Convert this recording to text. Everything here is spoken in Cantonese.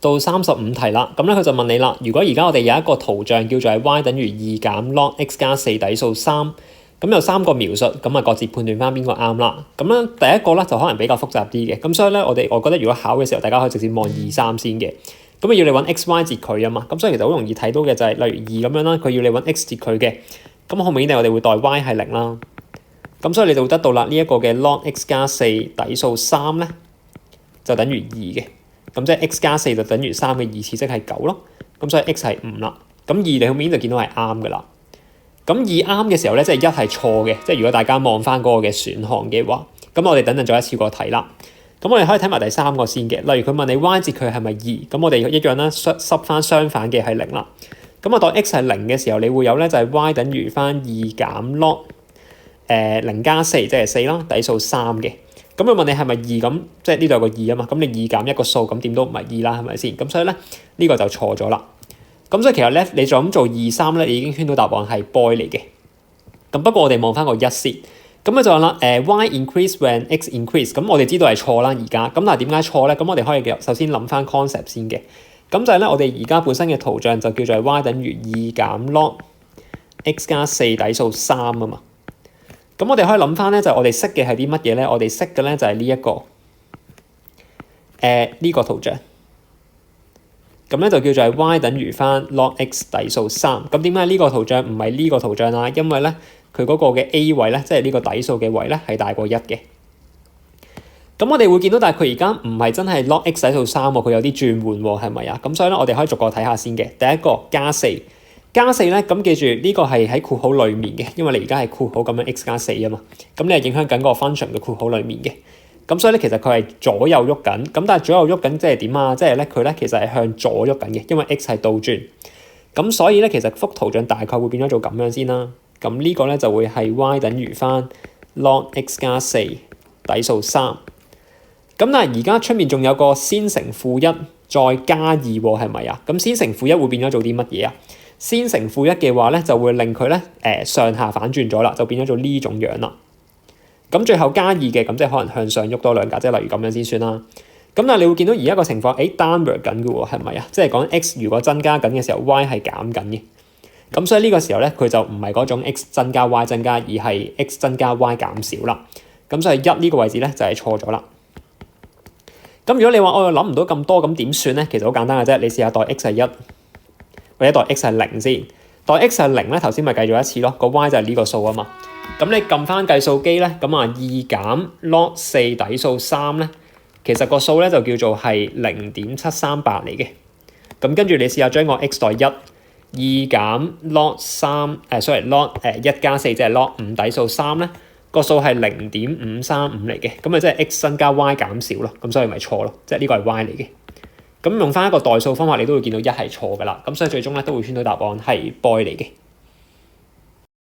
到35題啦，咁咧佢就問你啦，如果而家我哋有一個圖像叫做係 y 等於2減 log x 加4底數3，咁有3個描述，咁啊各自判斷翻邊個啱啦。咁咧第一個咧就可能比較複雜啲嘅，咁所以咧我覺得如果考嘅時候，大家可以直接望2、3先嘅。咁要你揾 x、y 截佢啊嘛，咁所以其實好容易睇到嘅就係例如2咁樣啦，佢要你揾 x 截佢嘅，咁後面一定我哋會代 y 係0啦。咁所以你就會得到啦，呢一個嘅 log x 加4底數3咧就等於2嘅。咁即係 x 加4就等於3嘅2次，即係9咯。咁所以 x 係5啦。咁2你後面就見到係啱嘅啦。咁2啱嘅時候咧，即係1係錯嘅。即係如果大家望翻嗰個嘅選項嘅話，咁我哋等陣再一次過睇啦。咁我哋可以睇埋第3個先嘅。例如佢問你 y 截佢係咪2，咁我哋一樣啦，濕翻相反嘅係0啦。咁我當 x 係0嘅時候，你會有咧就係 y 等於翻2減 log 0加4，即係4啦，底數3嘅。咁佢問你係咪2，咁即係呢度有個2啊嘛，咁你2減一個數，咁點都唔係2啦，係咪先？咁所以咧呢個就錯咗啦。咁所以其實咧你就咁做2、3咧，你已經圈到答案係 boy 嚟嘅。咁不過我哋望翻個1先，咁佢就話啦y increase when x increase，咁我哋知道係錯啦而家。咁但係點解錯咧？咁我哋可以首先諗翻 concept 先嘅。咁就係咧我哋而家本身嘅圖像就叫做 y 等於2減 log x 加4底數3啊嘛。咁我哋可以諗翻咧，就係我哋識嘅係啲乜嘢咧？我哋識嘅咧就係呢一個呢個圖像。咁咧就叫做係 y 等於翻 log x 底數3。咁點解呢個圖像唔係呢個圖像啊？因為咧佢嗰個嘅 a 位咧，即係呢個底數嘅位咧係大過1嘅。咁我哋會見到，但係佢而家唔係真係 log x 底數3喎，佢有啲轉換喎，係咪啊？咁所以咧我哋可以逐個睇下先嘅。第一個加4。加4咧，咁記住呢個係喺括號裡面嘅，因為你而家係括號咁樣 x 加4啊嘛，咁你係影響緊個 function 嘅括號裡面嘅，咁所以咧其實佢係左右喐緊，咁但係左右喐緊即係點啊？即係咧佢咧其實係向左喐緊嘅，因為 x 係倒轉，咁所以咧其實幅圖像大概會變咗做咁樣先啦。咁呢個咧就會係 y 等於翻 log x 加4底數3。咁但係而家出面仲有個先乘負1再加2喎，係咪啊？咁先乘負1會變咗做啲乜嘢啊？先乘負1嘅話咧，就會令佢咧上下反轉咗啦，就變咗做呢種樣啦。咁最後加2嘅，咁即係可能向上喐多兩格，即係例如咁樣先算啦。咁但係你會見到而家個情況，downward 緊嘅喎，係咪啊？即係講 x 如果增加緊嘅時候 ，y 係減緊嘅。咁所以呢個時候咧，佢就唔係嗰種 x 增加 y 增加，而係 x 增加 y 減少啦。咁所以1呢個位置咧就係錯咗啦。咁如果你話我又諗唔到咁多，咁點算咧？其實好簡單嘅啫，你試下代 x 係1。或者代 x 係0先，代 x 係0咧，頭先咪計咗一次咯，個 y 就係呢個數啊嘛。咁你撳翻計數機咧，咁啊2減 log 4底數3咧，其實個數咧就叫做係0.738嚟嘅。咁跟住你試下將個 x 代1，2減 log log 1加4即係 log 5底數3咧，個數係0.535嚟嘅。咁啊即係 x 增加 y 減少咯，咁所以咪錯咯，即係呢個係 y 嚟嘅。咁用翻一個代數方法，你都會見到1係錯噶啦，咁所以最終咧都會圈到答案係 boy 嚟嘅。